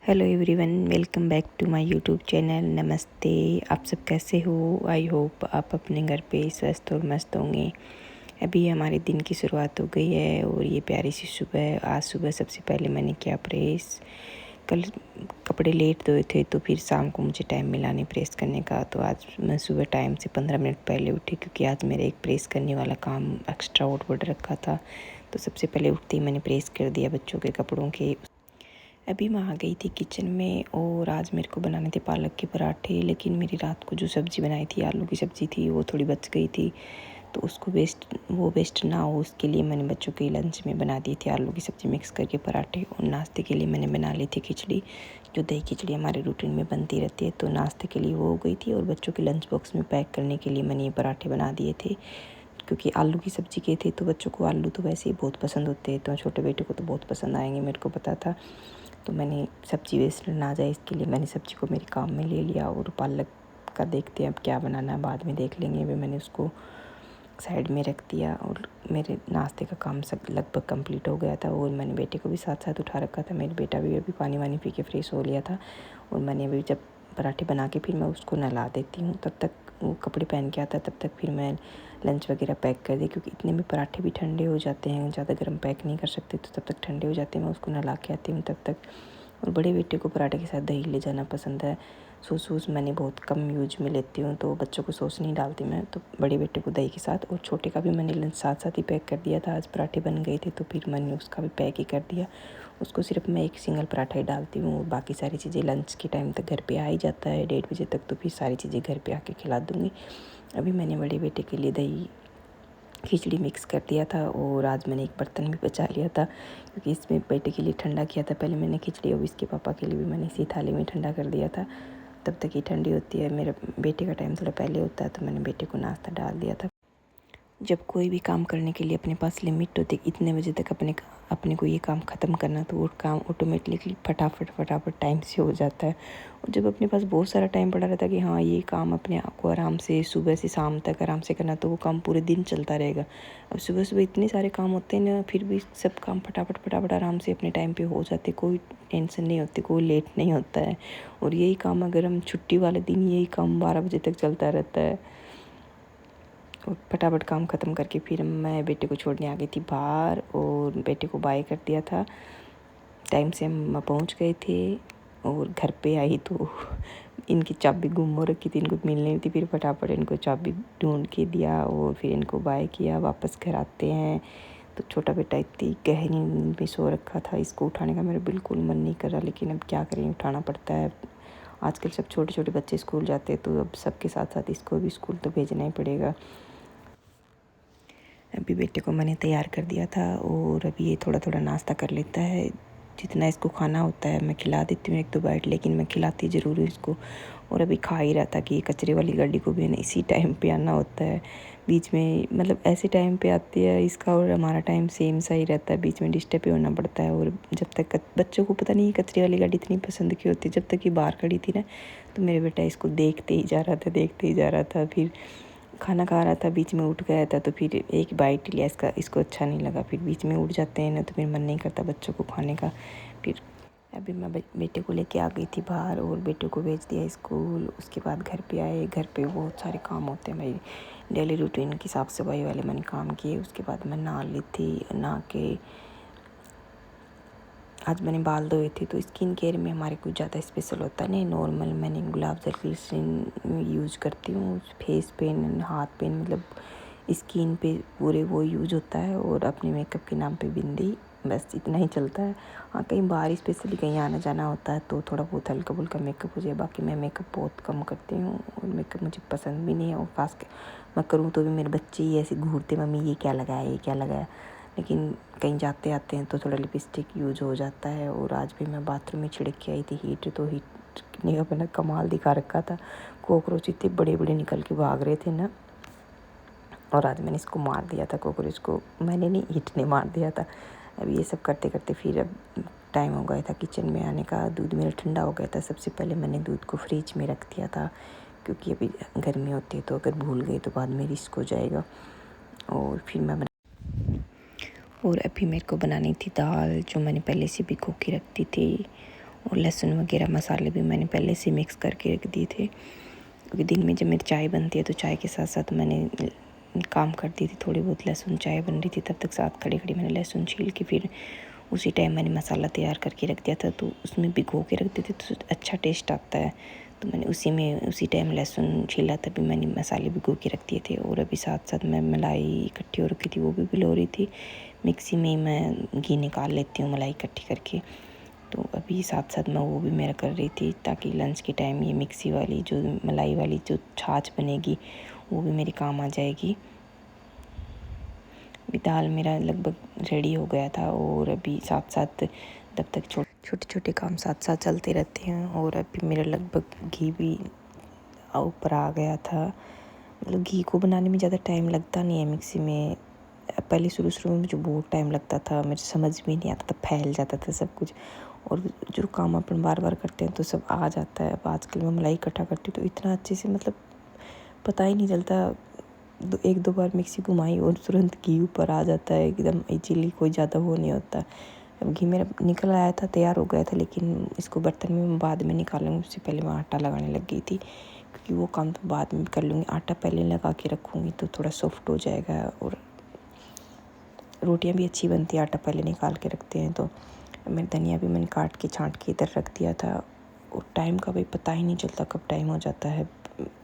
Hello everyone, welcome back to my YouTube channel. नमस्ते। आप सब कैसे हो? आई होप आप अपने घर पे स्वस्थ और मस्त होंगे। अभी हमारे दिन की शुरुआत हो गई है और ये प्यारी सी सुबह। आज सुबह सबसे पहले मैंने किया प्रेस। कल कपड़े लेट धोए थे तो फिर शाम को मुझे टाइम मिला नहीं प्रेस करने का, तो आज मैं सुबह टाइम से 15 मिनट पहले उठी क्योंकि आज मेरा एक प्रेस करने वाला काम एक्स्ट्रा ऑर्डर रखा था। तो सबसे पहले उठते ही मैंने प्रेस कर दिया बच्चों के कपड़ों के। अभी मैं आ गई थी किचन में और आज मेरे को बनाने थे पालक के पराठे, लेकिन मेरी रात को जो सब्ज़ी बनाई थी, आलू की सब्ज़ी थी, वो थोड़ी बच गई थी। तो उसको वेस्ट ना हो उसके लिए मैंने बच्चों के लंच में बना दी थी आलू की सब्ज़ी मिक्स करके पराठे। और नाश्ते के लिए मैंने बना ली थी खिचड़ी, जो दही खिचड़ी हमारे रूटीन में बनती रहती है। तो नाश्ते के लिए वो हो गई थी और बच्चों के लंच बॉक्स में पैक करने के लिए मैंने ये पराठे बना दिए थे। क्योंकि आलू की सब्ज़ी के थे तो बच्चों को आलू तो वैसे ही बहुत पसंद होते हैं, तो छोटे बेटे को तो बहुत पसंद आएंगे, मेरे को पता था। तो मैंने सब्ज़ी वेस्ट ना जाए इसके लिए मैंने सब्ज़ी को मेरे काम में ले लिया। और पालक का देखते हैं अब क्या बनाना है, बाद में देख लेंगे। अभी मैंने उसको साइड में रख दिया और मेरे नाश्ते का काम सब लगभग कंप्लीट हो गया था। और मैंने बेटे को भी साथ साथ उठा रखा था। मेरा बेटा भी अभी पानी वानी पी के फ्रेश हो लिया था। और मैंने अभी जब पराठे बना के फिर मैं उसको नहला देती हूँ, तब तक वो कपड़े पहन के आता है, तब तक फिर मैं लंच वगैरह पैक कर दी। क्योंकि इतने में पराठे भी ठंडे हो जाते हैं, ज़्यादा गर्म पैक नहीं कर सकते, तो तब तक ठंडे हो जाते हैं। मैं उसको नहला के आती हूँ तब तक। और बड़े बेटे को पराठे के साथ दही ले जाना पसंद है। सॉस मैंने बहुत कम यूज में लेती हूँ, तो बच्चों को सॉस नहीं डालती मैं, तो बड़े बेटे को दही के साथ। और छोटे का भी मैंने लंच साथ साथ ही पैक कर दिया था। आज पराठे बन गए थे तो फिर मैंने उसका भी पैक ही कर दिया। उसको सिर्फ मैं एक सिंगल पराठा ही डालती हूँ और बाकी सारी चीज़ें लंच के टाइम तक घर पे आ ही जाता है 1:30 बजे तक, तो फिर सारी चीज़ें घर पे आके खिला दूँगी। अभी मैंने बड़े बेटे के लिए दही खिचड़ी मिक्स कर दिया था और आज मैंने एक बर्तन भी बचा लिया था क्योंकि इसमें बेटे के लिए ठंडा किया था पहले मैंने खिचड़ी, और इसके पापा के लिए भी मैंने इसी थाली में ठंडा कर दिया था। तब तक ये ठंडी होती है। मेरे बेटे का टाइम थोड़ा पहले होता है तो मैंने बेटे को नाश्ता डाल दिया था। जब कोई भी काम करने के लिए अपने पास लिमिट होती है इतने बजे तक अपने को ये काम ख़त्म करना, तो वो काम ऑटोमेटिकली फटाफट टाइम से हो जाता है। और जब अपने पास बहुत सारा टाइम पड़ा रहता है कि हाँ ये काम अपने आप को आराम से सुबह से शाम तक आराम से करना, तो वो काम पूरे दिन चलता रहेगा। अब सुबह सुबह इतने सारे काम होते हैं ना, फिर भी सब काम फटाफट आराम से अपने टाइम पे हो जाते, कोई टेंशन नहीं होती, कोई लेट नहीं होता है। और यही काम अगर हम छुट्टी वाले दिन यही काम 12 बजे तक चलता रहता है। और फटाफट काम ख़त्म करके फिर मैं बेटे को छोड़ने आ गई थी बाहर और बेटे को बाय कर दिया था। टाइम से हम पहुंच गए थे और घर पे आई तो इनकी चाबी गुम हो रखी थी, इनको मिलनी थी। फिर फटाफट इनको चाबी ढूंढ के दिया और फिर इनको बाय किया। वापस घर आते हैं तो छोटा बेटा इतनी गहरी नींद में सो रखा था, इसको उठाने का मेरा बिल्कुल मन नहीं कर रहा, लेकिन अब क्या करें, उठाना पड़ता है। आजकल सब छोटे छोटे बच्चे स्कूल जाते हैं तो अब सबके साथ साथ इसको भी स्कूल तो भेजना ही पड़ेगा। अभी बेटे को मैंने तैयार कर दिया था और अभी ये थोड़ा थोड़ा नाश्ता कर लेता है। जितना इसको खाना होता है मैं खिला देती हूँ 1-2 बाइट, लेकिन मैं खिलाती ज़रूर हूँ इसको। और अभी खा ही रहा था कि कचरे वाली गाड़ी को भी इसी टाइम पे आना होता है। बीच में मतलब ऐसे टाइम पे आती है इसका और हमारा टाइम सेम सा ही रहता है, बीच में डिस्टर्ब ही होना पड़ता है। और जब तक बच्चों को पता नहीं कचरे वाली गाड़ी इतनी पसंद क्यों होती है, जब तक ये बाहर खड़ी थी ना तो मेरे बेटा इसको देखते ही जा रहा था। फिर खाना खा रहा था, बीच में उठ गया था तो फिर एक बाइट लिया, इसको अच्छा नहीं लगा। फिर बीच में उठ जाते हैं ना तो फिर मन नहीं करता बच्चों को खाने का। फिर अभी मैं बेटे को लेके आ गई थी बाहर और बेटे को भेज दिया स्कूल। उसके बाद घर पे आए। घर पे बहुत सारे काम होते हैं मेरी डेली रूटीन की, साफ़ सफाई वाले मैंने काम किए। उसके बाद मैं नहा ली थी, नहा के आज मैंने बाल धोए थे। तो स्किन केयर में हमारे कुछ ज़्यादा स्पेशल होता नहीं, नॉर्मल मैंने गुलाब जल ग्लिसरीन यूज़ करती हूँ। फेस पेन, हाथ पेन, मतलब स्किन पे पूरे वो यूज होता है। और अपने मेकअप के नाम पे बिंदी, बस इतना ही चलता है। हाँ कहीं बाहर स्पेशली कहीं आना जाना होता है तो थोड़ा बहुत हल्का फुल्का मेकअप हो जाए, बाकी मैं मेकअप बहुत कम करती हूँ और मेकअप मुझे पसंद भी नहीं है। और खास कर मैं करूँ तो भी मेरे बच्चे ही ऐसे घूरते, मम्मी ये क्या लगाया, ये क्या लगाया। लेकिन कहीं जाते आते हैं तो थोड़ा लिपस्टिक यूज हो जाता है। और आज भी मैं बाथरूम में छिड़क के आई थी हीट, तो हीट ने अपना कमाल दिखा रखा था। कॉकरोच इतने बड़े बड़े निकल के भाग रहे थे ना, और आज मैंने इसको मार दिया था, कॉकरोच को। मैंने नहीं, हीट ने मार दिया था। अब ये सब करते करते फिर अब टाइम हो गया था किचन में आने का। दूध मेरा ठंडा हो गया था। सबसे पहले मैंने दूध को फ्रिज में रख दिया था क्योंकि अभी गर्मी होती है तो अगर भूल गई तो बाद में रिस्क हो जाएगा। और अभी मेरे को बनानी थी दाल, जो मैंने पहले से भिगो के रखती थी। और लहसुन वगैरह मसाले भी मैंने पहले से मिक्स करके रख दिए थे, क्योंकि दिन में जब मेरी चाय बनती है तो चाय के साथ साथ मैंने काम करती थी। थोड़ी बहुत लहसुन चाय बन रही थी तब तक साथ खड़ी खड़ी मैंने लहसुन छील के फिर उसी टाइम मैंने मसाला तैयार करके रख दिया था, तो उसमें भिगो के रख देते तो अच्छा टेस्ट आता है। तो मैंने उसी टाइम लहसुन छीला, तभी मैंने मसाले भिगो के रख दिए थे। और अभी साथ साथ मैं मलाई इकट्ठी हो रखी थी, वो भी भिगो रही थी। मिक्सी में मैं घी निकाल लेती हूँ मलाई इकट्ठी करके, तो अभी साथ साथ मैं वो भी मेरा कर रही थी, ताकि लंच के टाइम ये मिक्सी वाली जो मलाई वाली जो छाछ बनेगी वो भी मेरी काम आ जाएगी। अभी दाल मेरा लगभग रेडी हो गया था, और अभी साथ साथ तब तक छोटे छोटे काम साथ साथ चलते रहते हैं। और अभी मेरा लगभग घी भी ऊपर आ गया था। मतलब घी को बनाने में ज़्यादा टाइम लगता नहीं है मिक्सी में। पहले शुरू में मुझे बहुत टाइम लगता था, मुझे समझ में नहीं आता था, फैल जाता था सब कुछ। और जो काम अपन बार बार करते हैं तो सब आ जाता है। अब आजकल मैं मलाई इकट्ठा करती हूँ तो इतना अच्छे से मतलब पता ही नहीं चलता। एक दो बार मिक्सी घुमाई और तुरंत घी ऊपर आ जाता है, एकदम इजीली, कोई ज़्यादा वो नहीं होता। अब घी मेरा निकल आया था, तैयार हो गया था, लेकिन इसको बर्तन में मैं बाद में निकालूंगी। उससे पहले मैं आटा लगाने लग गई थी, क्योंकि वो काम तो बाद में कर लूँगी। आटा पहले लगा के रखूँगी तो थोड़ा सॉफ्ट हो जाएगा, और रोटियां भी अच्छी बनती है आटा पहले निकाल के रखते हैं। तो मैं धनिया भी मैंने काट के छांट के इधर रख दिया था। और टाइम का भी पता ही नहीं चलता कब टाइम हो जाता है।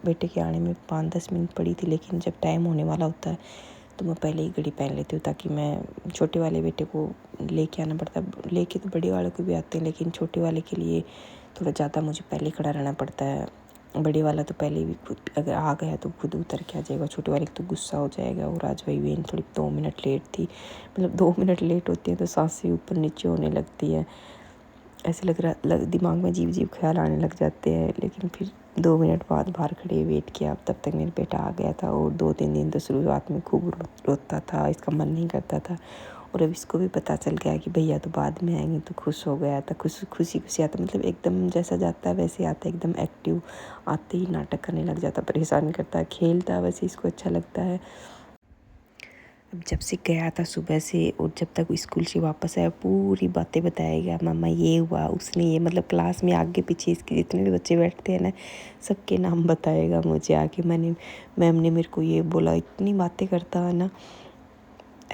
बेटे के आने में 5-10 मिनट पड़ी थी, लेकिन जब टाइम होने वाला होता है तो मैं पहले ही घड़ी पहन लेती हूँ, ताकि मैं छोटे वाले बेटे को लेके आना पड़ता है। लेके तो बड़े वाले को भी आते हैं, लेकिन छोटे वाले के लिए थोड़ा ज़्यादा मुझे पहले खड़ा रहना पड़ता है। बड़े वाला तो पहले भी खुद अगर आ गया तो खुद उतर के आ जाएगा, छोटे वाले तो गुस्सा हो जाएगा। और आज वही वेन थोड़ी 2 मिनट लेट थी। मतलब 2 मिनट लेट होती है तो सांसें ऊपर नीचे होने लगती है, ऐसे दिमाग में अजीब ख्याल आने लग जाते हैं। लेकिन फिर 2 मिनट बाद बाहर खड़े वेट किया, तब तक मेरा बेटा आ गया था। और 2-3 दिन तो शुरुआत में खूब रोता था, इसका मन नहीं करता था। और अब इसको भी पता चल गया कि भैया तो बाद में आएंगे, तो खुश हो गया था। खुशी आता, मतलब एकदम जैसा जाता है वैसे आता है, एकदम एक्टिव। आते ही नाटक करने लग जाता, परेशान करता है, खेलता है, वैसे इसको अच्छा लगता है। अब जब से गया था सुबह से, और जब तक स्कूल से वापस आया पूरी बातें बताएगा। मम्मा ये हुआ, उसने ये, मतलब क्लास में आगे पीछे इसके जितने भी बच्चे बैठते हैं ना, सबके नाम बताएगा मुझे आके। मैम ने मेरे को ये बोला, इतनी बातें करता है ना।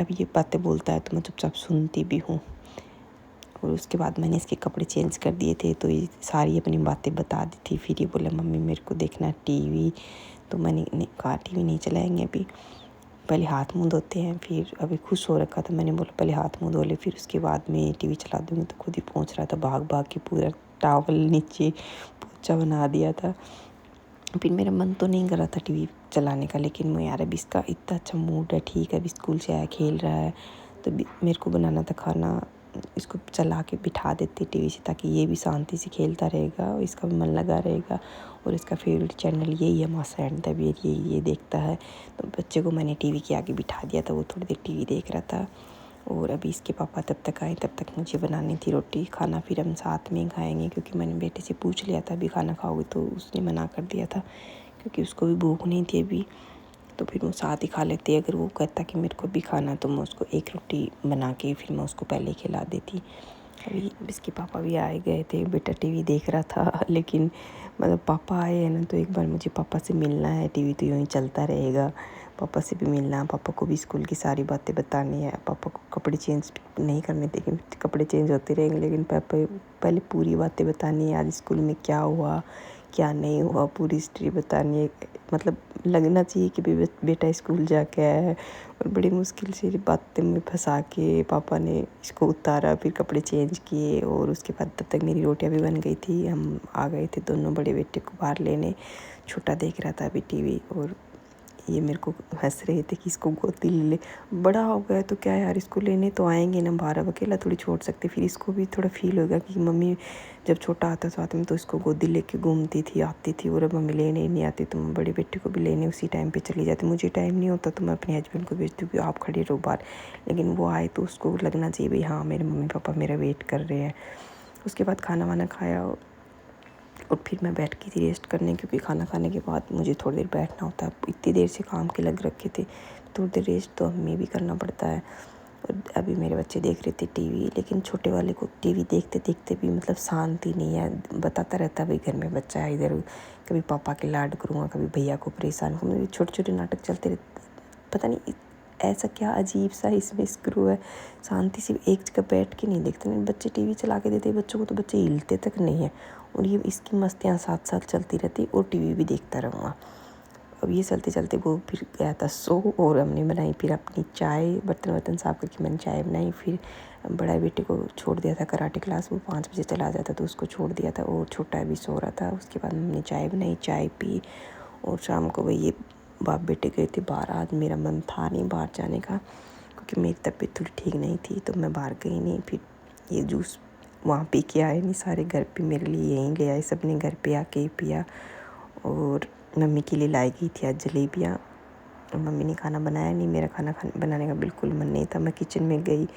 अब ये बातें बोलता है तो मैं चुपचाप सुनती भी हूँ। और उसके बाद मैंने इसके कपड़े चेंज कर दिए थे, तो ये सारी अपनी बातें बता दी थी। फिर ये बोला मम्मी मेरे को देखना टीवी, तो मैंने कहा टीवी नहीं चलाएंगे अभी, पहले हाथ मुँह धोते हैं। फिर अभी खुश हो रखा था, मैंने बोला पहले हाथ मुँह धो ले, फिर उसके बाद में टीवी चला दूँगी। तो खुद ही पहुँच रहा था, भाग भाग के पूरा टॉवल नीचे पोछा बना दिया था। फिर मेरा मन तो नहीं कर रहा था टीवी चलाने का, लेकिन मैं यार अभी इसका इतना अच्छा मूड है, ठीक है, अभी स्कूल से आया, खेल रहा है, तो मेरे को बनाना था खाना। इसको चला के बिठा देते टीवी से, ताकि ये भी शांति से खेलता रहेगा और इसका भी मन लगा रहेगा। और इसका फेवरेट चैनल यही है, मासा एंड द बियर, ये देखता है। तो बच्चे को मैंने टीवी के आगे बिठा दिया था, वो थोड़ी देर टीवी देख रहा था। और अभी इसके पापा तब तक आए, तब तक मुझे बनानी थी रोटी। खाना फिर हम साथ में खाएंगे, क्योंकि मैंने बेटे से पूछ लिया था अभी खाना खाओगे, तो उसने मना कर दिया था, क्योंकि उसको भी भूख नहीं थी अभी। तो फिर वो साथ ही खा लेते। अगर वो कहता कि मेरे को भी खाना, तो मैं उसको एक रोटी बना के फिर मैं उसको पहले खिला देती। अभी इसके पापा भी आए गए थे, बेटा टीवी देख रहा था, लेकिन मतलब पापा आए हैं ना, तो एक बार मुझे पापा से मिलना है। टीवी तो यूँ ही चलता रहेगा, पापा से भी मिलना है, पापा को भी स्कूल की सारी बातें बतानी है। पापा को कपड़े चेंज नहीं करने देंगे, कपड़े चेंज होते रहेंगे, लेकिन पापा पहले पूरी बातें बतानी है। आज स्कूल में क्या हुआ क्या नहीं हुआ, पूरी हिस्ट्री बतानी है। मतलब लगना चाहिए कि बेटा स्कूल जाके आया है। और बड़ी मुश्किल से बातें में फंसा के पापा ने इसको उतारा, फिर कपड़े चेंज किए। और उसके बाद तब तक मेरी रोटियां भी बन गई थी। हम आ गए थे दोनों बड़े बेटे को बाहर लेने। छोटा देख रहा था अभी टीवी, और ये मेरे को हंस रहे थे कि इसको गोदी ले ले। बड़ा हो गया तो क्या यार, इसको लेने तो आएंगे ना बाहर, अब अकेला थोड़ी छोड़ सकते। फिर इसको भी थोड़ा फील होगा कि मम्मी जब छोटा आता साथ में तो इसको गोदी लेके घूमती थी, आती थी, और अब मम्मी लेने नहीं आती, तो मैं बड़े बेटे को भी लेने उसी टाइम पे चली जाती। मुझे टाइम नहीं होता तो मैं अपने हस्बैंड को भेजती हूँ कि आप खड़े रहो बाहर, लेकिन वो आए तो उसको लगना चाहिए भाई हाँ मेरे मम्मी पापा मेरा वेट कर रहे हैं। उसके बाद खाना वाना खाया, और फिर मैं बैठ गई थी रेस्ट करने, क्योंकि खाना खाने के बाद मुझे थोड़ी देर बैठना होता है। इतनी देर से काम के लग रखे थे, थोड़ी देर रेस्ट तो हमें भी करना पड़ता है। और अभी मेरे बच्चे देख रहे थे टीवी, लेकिन छोटे वाले को टीवी देखते देखते भी मतलब शांति नहीं है, बताता रहता भाई घर में बच्चा है, इधर कभी पापा के लाड करूँगा, कभी भैया को परेशान करूँगा, छोटे छोटे नाटक चलते रहते। पता नहीं ऐसा क्या अजीब सा इसमें स्क्रू है, शांति से एक जगह बैठ के नहीं देखते। नहीं, बच्चे टीवी चला के देते बच्चों को तो बच्चे हिलते तक नहीं है, और ये इसकी मस्तियाँ साथ साथ चलती रहती और टीवी भी देखता रहूँगा। अब ये चलते चलते वो फिर गया था सो, और हमने बनाई फिर अपनी चाय, बर्तन साफ करके मैंने चाय बनाई। फिर बड़ा बेटे को छोड़ दिया था कराटे क्लास, वो 5 बजे चला जाता तो उसको छोड़ दिया था, और छोटा भी सो रहा था। उसके बाद हमने चाय बनाई, चाय पी, और शाम को वही बाप बेटे गए थे बाहर। आज मेरा मन था नहीं बाहर जाने का, क्योंकि मेरी तबीयत थोड़ी ठीक नहीं थी, तो मैं बाहर गई नहीं। फिर ये जूस वहाँ पी के आए नहीं, सारे घर पे मेरे लिए यहीं ले आए, सब ने घर पे आके पिया। और मम्मी के लिए लाई गई थी आज जलेबियाँ, और मम्मी ने खाना बनाया नहीं, मेरा खाना बनाने का बिल्कुल मन नहीं था। मैं किचन में गई,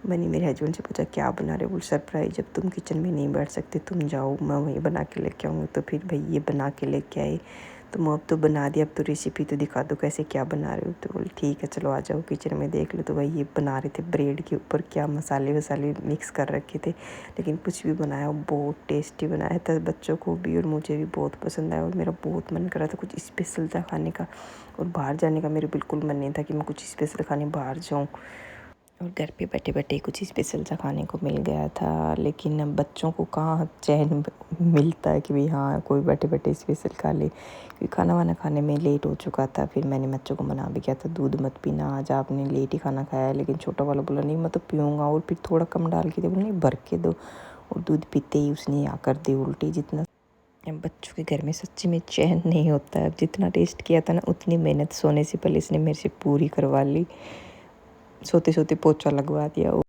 मैंने मेरे हस्बैंड से पूछा क्या बना रहे, बोल सरप्राइज, जब तुम किचन में नहीं बैठ सकते तुम जाओ, मैं वहीं बना के लेके आऊँगी। तो फिर भाई ये बना के लेके आए, तो मैं अब तो बना दिया, अब तो रेसिपी तो दिखा दो कैसे क्या बना रहे हो। तो बोल ठीक है चलो आ जाओ किचन में देख लो। तो भाई ये बना रहे थे ब्रेड के ऊपर क्या मसाले वसाले मिक्स कर रखे थे, लेकिन कुछ भी बनाया बहुत टेस्टी बनाया था, बच्चों को भी और मुझे भी बहुत पसंद आया। और मेरा बहुत मन कर रहा था कुछ स्पेशल था खाने का, और बाहर जाने का मेरे बिल्कुल मन नहीं था कि मैं कुछ स्पेशल खाने बाहर जाऊँ, और घर पे बैठे बैठे कुछ स्पेशल सा खाने को मिल गया था। लेकिन अब बच्चों को कहाँ चैन मिलता है कि भाई हाँ कोई बैठे बैठे स्पेशल खा ले, क्योंकि खाना वाना खाने में लेट हो चुका था। फिर मैंने बच्चों को मना भी किया था दूध मत पीना, आज आपने लेट ही खाना खाया है। लेकिन छोटा वाला बोला नहीं मैं तो पीऊँगा, और फिर थोड़ा कम डाल के दे, बोला नहीं भर के दो, और दूध पीते ही उसने आकर दी उल्टी। जितना बच्चों के घर में सच्ची में चैन नहीं होता है। अब जितना टेस्ट किया था ना उतनी मेहनत सोने से पहले इसने मेरे से पूरी करवा ली, सोते सोते पोछा लगवा दिया। और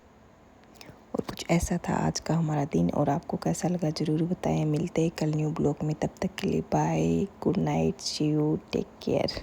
कुछ ऐसा था आज का हमारा दिन, और आपको कैसा लगा ज़रूर बताएं। मिलते हैं कल न्यू ब्लॉग में, तब तक के लिए bye, good night, see you, take care.